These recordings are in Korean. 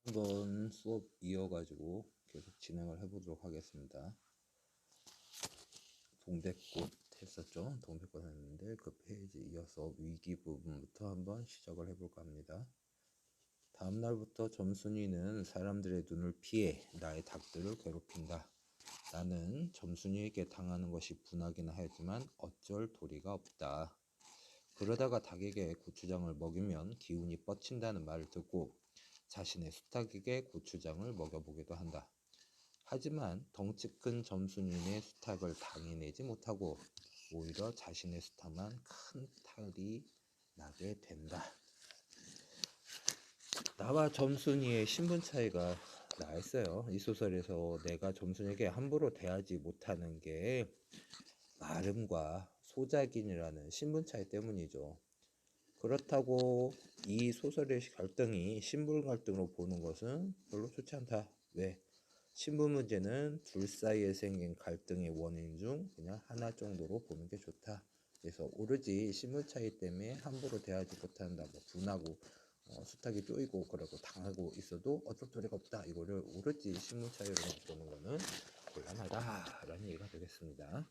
한번 수업 이어가지고 계속 진행을 해보도록 하겠습니다. 동백꽃 했었죠. 동백꽃 했는데 그 페이지 이어서 위기 부분부터 한번 시작을 해볼까 합니다. 다음 날부터 점순이는 사람들의 눈을 피해 나의 닭들을 괴롭힌다. 나는 점순이에게 당하는 것이 분하기는 하였지만 어쩔 도리가 없다. 그러다가 닭에게 고추장을 먹이면 기운이 뻗친다는 말을 듣고 자신의 수탉에게 고추장을 먹여보기도 한다. 하지만 덩치 큰 점순이의 수탉을 당해내지 못하고 오히려 자신의 수탉만 큰 탈이 나게 된다. 나와 점순이의 신분 차이가 나있어요. 이 소설에서 내가 점순에게 함부로 대하지 못하는 게 마름과 소작인이라는 신분 차이 때문이죠. 그렇다고 이 소설의 갈등이 신분 갈등으로 보는 것은 별로 좋지 않다. 왜? 신분 문제는 둘 사이에 생긴 갈등의 원인 중 그냥 하나 정도로 보는 게 좋다. 그래서 오로지 신분 차이 때문에 함부로 대하지 못한다. 뭐 분하고 수탉이 쪼이고 그러고 당하고 있어도 어쩔 도리가 없다. 이거를 오로지 신분 차이로만 보는 거는 곤란하다라는 얘기가 되겠습니다.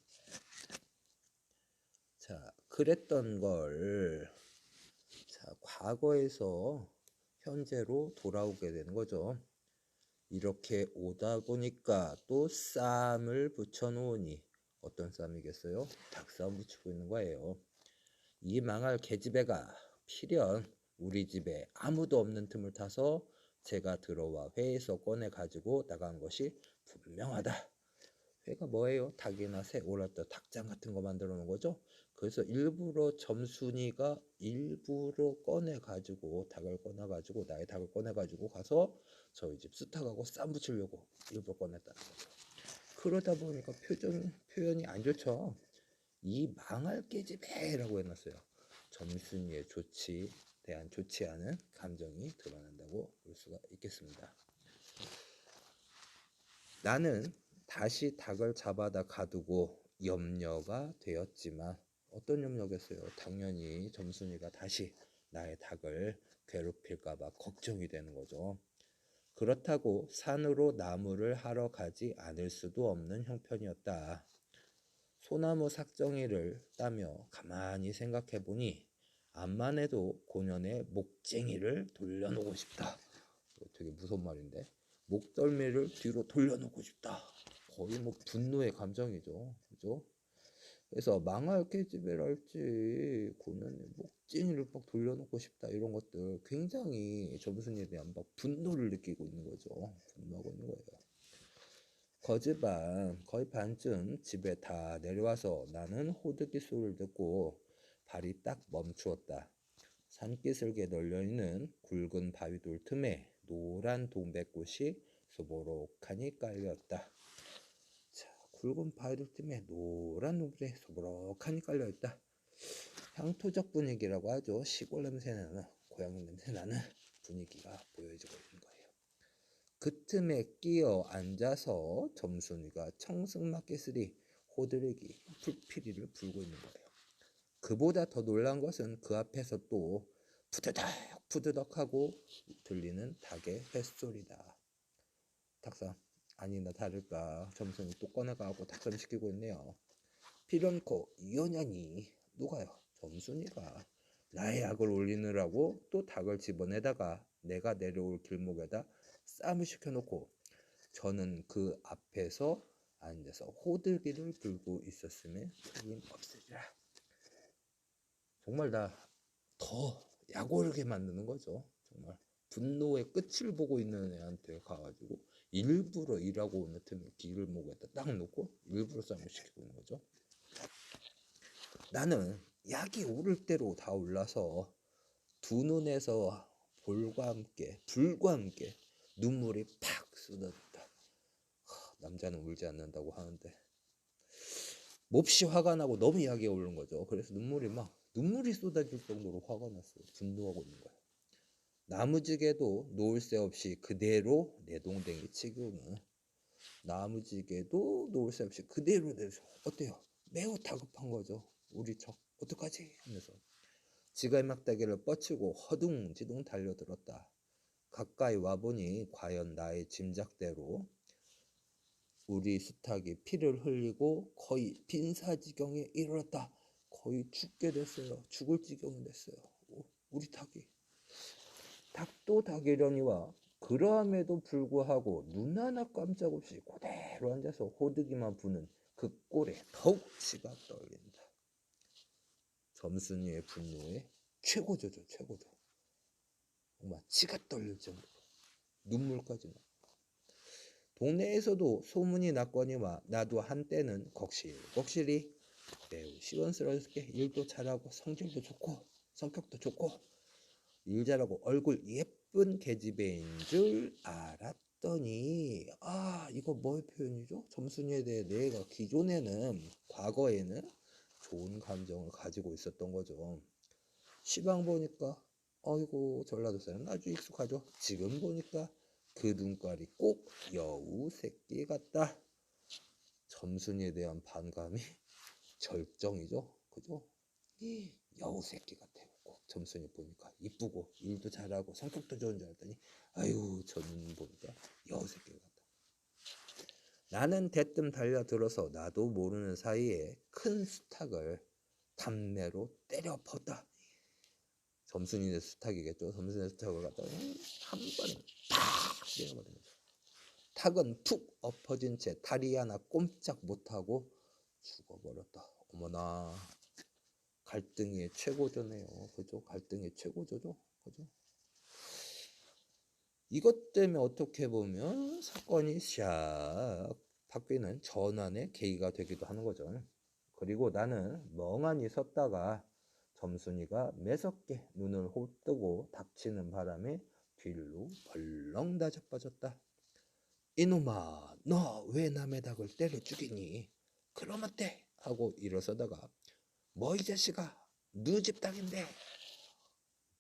자, 그랬던 걸 과거에서 현재로 돌아오게 되는 거죠. 이렇게 오다 보니까 또 쌈을 붙여 놓으니 어떤 쌈이겠어요? 닭쌈 붙이고 있는 거예요. 이 망할 계집애가 필연 우리 집에 아무도 없는 틈을 타서 제가 들어와 회에서 꺼내 가지고 나간 것이 분명하다. 회가 뭐예요? 닭이나 새, 오락도 닭장 같은 거 만들어 놓은 거죠. 그래서 일부러 점순이가 일부러 꺼내가지고 닭을 꺼내가지고 나의 닭을 꺼내가지고 가서 저희 집 수탉하고 쌈 붙이려고 일부러 꺼냈다는 거죠. 그러다 보니까 표현이 안 좋죠. 이 망할 깨집애라고 해놨어요. 점순이의 대한 좋지 않은 감정이 드러난다고 볼 수가 있겠습니다. 나는 다시 닭을 잡아다 가두고 염려가 되었지만 어떤 염려겠어요? 당연히 점순이가 다시 나의 닭을 괴롭힐까봐 걱정이 되는 거죠. 그렇다고 산으로 나무를 하러 가지 않을 수도 없는 형편이었다. 소나무 삭정이를 따며 가만히 생각해보니 암만 해도 고년의 목쟁이를 돌려놓고 싶다. 되게 무서운 말인데, 목덜미를 뒤로 돌려놓고 싶다. 거의 뭐 분노의 감정이죠. 그죠? 그래서 망할 계집애랄지 고년의 목쟁이를 막 돌려놓고 싶다. 이런 것들 굉장히 점순이에 대한 막 분노를 느끼고 있는 거죠. 분노하고 있는 거예요. 거즈밤 거의 반쯤 집에 다 내려와서 나는 호들기 소리를 듣고 발이 딱 멈추었다. 산기슭에 널려있는 굵은 바위돌 틈에 노란 동백꽃이 소보록하니 깔려있다. 자, 굵은 바위돌 틈에 노란 동백이 소보록하니 깔려있다. 향토적 분위기라고 하죠. 시골 냄새나는, 고향 냄새나는 분위기가 보여지고 있는 거예요. 그 틈에 끼어 앉아서 점순이가 청승맞게 쓰리 호들기 풀피리를 불고 있는 거예요. 그보다 더 놀란 것은 그 앞에서 또 푸드덕 푸드덕 하고 들리는 닭의 뱃소리다. 닭쌈 아니나 다를까 점순이 또 꺼내가고 닭쌈 시키고 있네요. 필연코 이연년이 누가요? 점순이가 나의 약을 올리느라고 또 닭을 집어내다가 내가 내려올 길목에다 쌈을 시켜놓고 저는 그 앞에서 앉아서 호들기를 불고 있었음에 틀림없으리라. 정말 나 더 약오르게 만드는 거죠. 정말 분노의 끝을 보고 있는 애한테 가가지고 일부러 일하고 오는 틈에 길목에다 딱 놓고 일부러 쌈을 시키고 있는 거죠. 나는 약이 오를 대로 다 올라서 두 눈에서 불과 함께 눈물이 팍 쏟아졌다. 남자는 울지 않는다고 하는데 몹시 화가 나고 너무 약이 오른 거죠. 그래서 눈물이 쏟아질 정도로 화가 났어요. 분노하고 있는 거예요. 나무지게도 놓을 새 없이 그대로 내동댕이 치고는 나무지게도 놓을 새 없이 그대로 내서 어때요? 매우 다급한 거죠. 우리 척 어떡하지? 하면서 지갈막다기를 뻗치고 허둥지둥 달려들었다. 가까이 와보니 과연 나의 짐작대로 우리 수탉이 피를 흘리고 거의 빈사지경에 이르렀다. 거의 죽게 됐어요. 죽을 지경이 됐어요. 우리 닭이. 닭도 닭이려니와 그러함에도 불구하고 눈 하나 깜짝 없이 그대로 앉아서 호두기만 부는 그 꼴에 더욱 치가 떨린다. 점순이의 분노에 최고조죠. 최고조. 정말 치가 떨릴 정도로 눈물까지 나. 동네에서도 소문이 났거니와 나도 한때는 걱실걱실히 매우 시원스럽게 일도 잘하고 성질도 좋고 성격도 좋고 일 잘하고 얼굴 예쁜 계집애인 줄 알았더니 이거 뭐의 표현이죠? 점순이에 대해 내가 기존에는 과거에는 좋은 감정을 가지고 있었던 거죠. 시방 보니까 아이고 전라도 사람 아주 익숙하죠. 지금 보니까 그 눈깔이 꼭 여우 새끼 같다. 점순이에 대한 반감이 절정이죠. 그죠? 여우 새끼 같아요. 꼭 점순이 보니까 이쁘고 일도 잘하고 성격도 좋은 줄 알았더니 아유 저는 보니까 여우 새끼 같다. 나는 대뜸 달려들어서 나도 모르는 사이에 큰 수탉을 담내로 때려 뻗다. 점순이네 수탉이겠죠. 점순이네 수탉을 갖다가 한 번에 팍 때려버린 거죠. 닭은 푹 엎어진 채 다리 하나 꼼짝 못하고 죽어버렸다. 어머나 갈등의 최고조네요. 그죠? 갈등의 최고조죠. 그죠? 이것 때문에 어떻게 보면 사건이 샥 바뀌는 전환의 계기가 되기도 하는 거죠. 그리고 나는 멍하니 섰다가 점순이가 매섭게 눈을 홀뜨고 닥치는 바람에 뒤로 벌렁 다 자빠졌다. 이놈아, 너 왜 남의 닭을 때려 죽이니? 그럼 어때? 하고 일어서다가 뭐 이 자식아, 너 집 닭인데.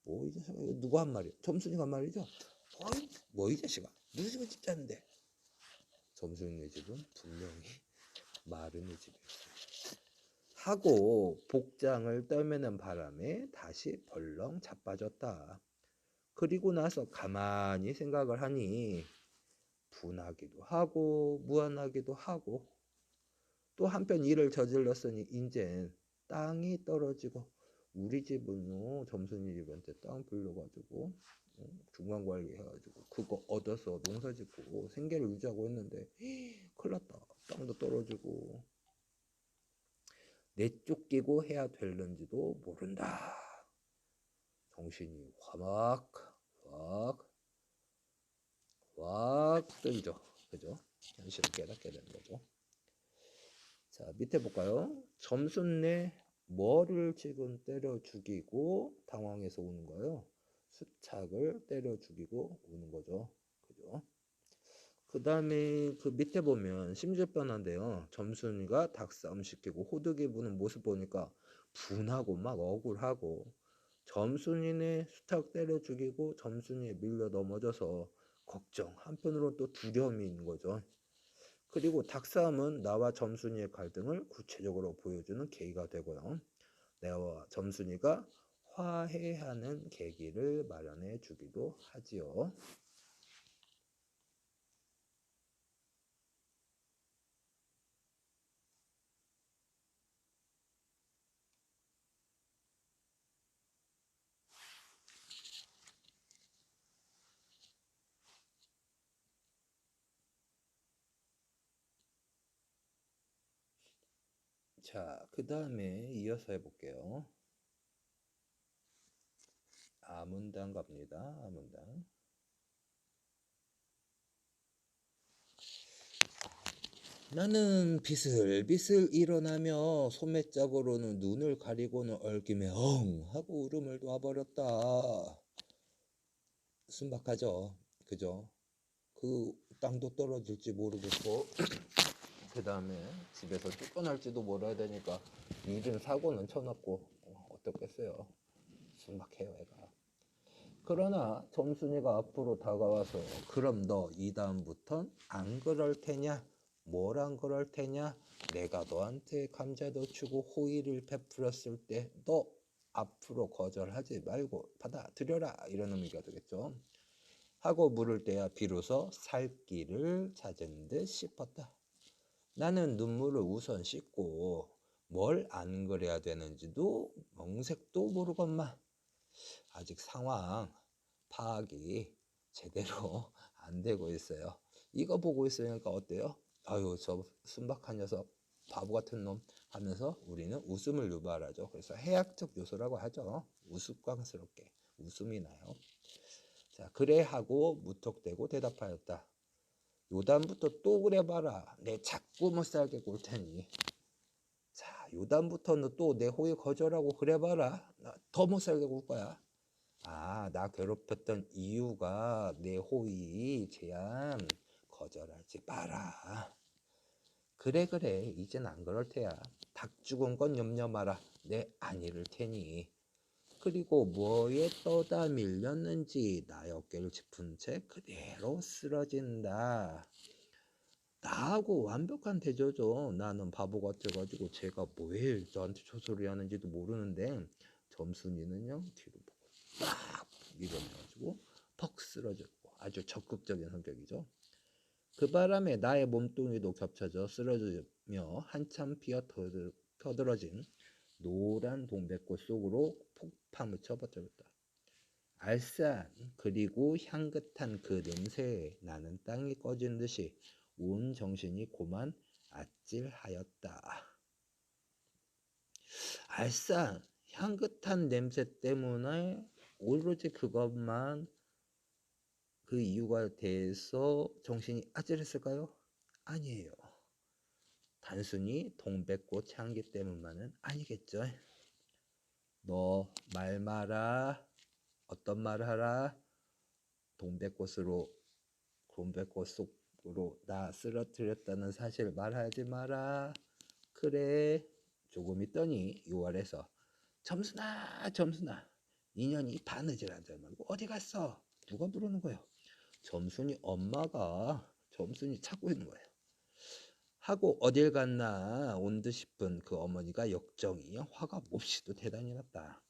뭐 이 자식아, 이거 누가 한 말이야? 점순이가 한 말이죠. 뭐 이 자식아, 너 집 닭인데. 점순이네 집은 분명히 마른의 집이었어요. 하고 복장을 떠매는 바람에 다시 벌렁 자빠졌다. 그리고 나서 가만히 생각을 하니 분하기도 하고 무안하기도 하고 또 한편 일을 저질렀으니 인젠 땅이 떨어지고 우리 집은요 점순이 집한테 땅 빌려가지고 중간관리 해가지고 그거 얻어서 농사짓고 생계를 유지하고 했는데 큰일 났다. 땅도 떨어지고 내쫓기고 해야 될는지도 모른다. 정신이 확 뜨이죠. 그죠? 현실을 깨닫게 되는 거죠. 자, 밑에 볼까요? 점순내 뭐를 지금 때려 죽이고 당황해서 우는 거예요? 수탉을 때려 죽이고 우는 거죠. 그죠? 그 다음에 그 밑에 보면 심술변한데요. 점순이가 닭싸움 시키고 호두기 부는 모습 보니까 분하고 막 억울하고 점순이네 수탉 때려 죽이고 점순이에 밀려 넘어져서 걱정 한편으로 또 두려움이 있는 거죠. 그리고 닭싸움은 나와 점순이의 갈등을 구체적으로 보여주는 계기가 되고요. 내와 점순이가 화해하는 계기를 마련해 주기도 하지요. 자, 그 다음에 이어서 해볼게요. 아문당 갑니다. 아문당. 나는 비슬비슬 일어나며 소매짝으로는 눈을 가리고는 얽임에 하고 울음을 놔버렸다. 순박하죠. 그죠? 그 땅도 떨어질지 모르겠고 그 다음에 집에서 쫓겨날지도 몰라야 되니까 일은 사고는 쳐놨고 어떻겠어요. 순박해요 애가. 그러나 점순이가 앞으로 다가와서 그럼 너 이 다음부턴 안 그럴 테냐? 뭘 안 그럴 테냐? 내가 너한테 감자도 주고 호의를 베풀었을 때 너 앞으로 거절하지 말고 받아들여라 이런 의미가 되겠죠. 하고 물을 때야 비로소 살 길을 찾은 듯 싶었다. 나는 눈물을 우선 씻고 뭘 안 그래야 되는지도 명색도 모르건만 아직 상황 파악이 제대로 안 되고 있어요. 이거 보고 있으니까 어때요? 아유, 저 순박한 녀석, 바보 같은 놈 하면서 우리는 웃음을 유발하죠. 그래서 해학적 요소라고 하죠. 우스꽝스럽게 웃음이 나요. 자, 그래 하고 무턱대고 대답하였다. 요단부터 또 그래봐라. 내 자꾸 못 살게 굴 테니. 자, 요단부터 너 또 내 호의 거절하고 그래봐라. 나 더 못 살게 굴 거야. 아, 나 괴롭혔던 이유가 내 호의 제안 거절하지 마라. 그래 그래, 이젠 안 그럴 테야. 닭 죽은 건 염려 마라. 내 안 이를 테니. 그리고 뭐에 떠다 밀렸는지 나의 어깨를 짚은 채 그대로 쓰러진다. 나하고 완벽한 대조죠. 나는 바보 같아가지고 제가 뭐에 저한테 저소리 하는지도 모르는데 점순이는요 뒤로 보고 딱 밀어내가지고 퍽 쓰러졌고 아주 적극적인 성격이죠. 그 바람에 나의 몸뚱이도 겹쳐져 쓰러지며 한참 피어 터들어진 노란 동백꽃 속으로 폭 파묻혀 버렸다. 알싸한 그리고 향긋한 그 냄새에 나는 땅이 꺼진 듯이 온 정신이 고만 아찔하였다. 알싸한 향긋한 냄새 때문에 오로지 그것만 그 이유가 돼서 정신이 아찔했을까요? 아니에요. 단순히 동백꽃 향기 때문만은 아니겠죠. 너 말 마라. 어떤 말 하라. 동백꽃 속으로 나 쓰러뜨렸다는 사실 말하지 마라. 그래. 조금 있더니 6월에서 점순아 인연이 바느질 하지 말고 어디 갔어? 누가 부르는 거예요? 점순이 엄마가 점순이 찾고 있는 거예요. 하고 어딜 갔나 온 듯 싶은 그 어머니가 역정이 화가 몹시도 대단히 났다.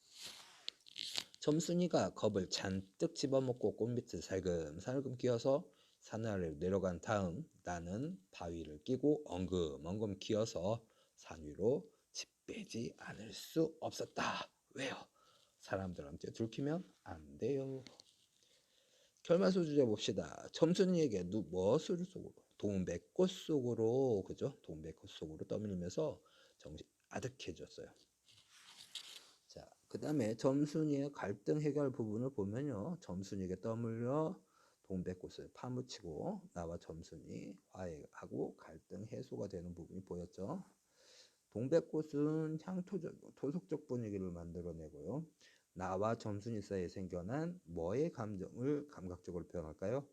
점순이가 겁을 잔뜩 집어먹고 꽃밑을 살금살금 기어서 산 아래로 내려간 다음 나는 바위를 끼고 엉금엉금 기어서 산 위로 집 빼지 않을 수 없었다. 왜요? 사람들한테 들키면 안 돼요. 결말소 주제 봅시다. 점순이에게 무엇을 속으로? 동백꽃 속으로, 그죠? 동백꽃 속으로 떠밀면서 정신 아득해졌어요. 자, 그 다음에 점순이의 갈등 해결 부분을 보면요. 점순이에게 떠밀려 동백꽃을 파묻히고 나와 점순이 화해하고 갈등 해소가 되는 부분이 보였죠. 동백꽃은 향토적이고 토속적 분위기를 만들어내고요. 나와 점순이 사이에 생겨난 뭐의 감정을 감각적으로 표현할까요?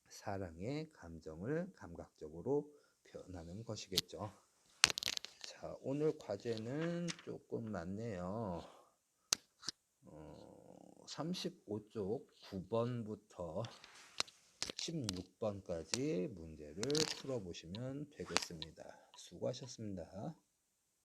사랑의 감정을 감각적으로 표현하는 것이겠죠. 자, 오늘 과제는 조금 많네요. 35쪽 9번부터 16번까지 문제를 풀어보시면 되겠습니다. 수고하셨습니다.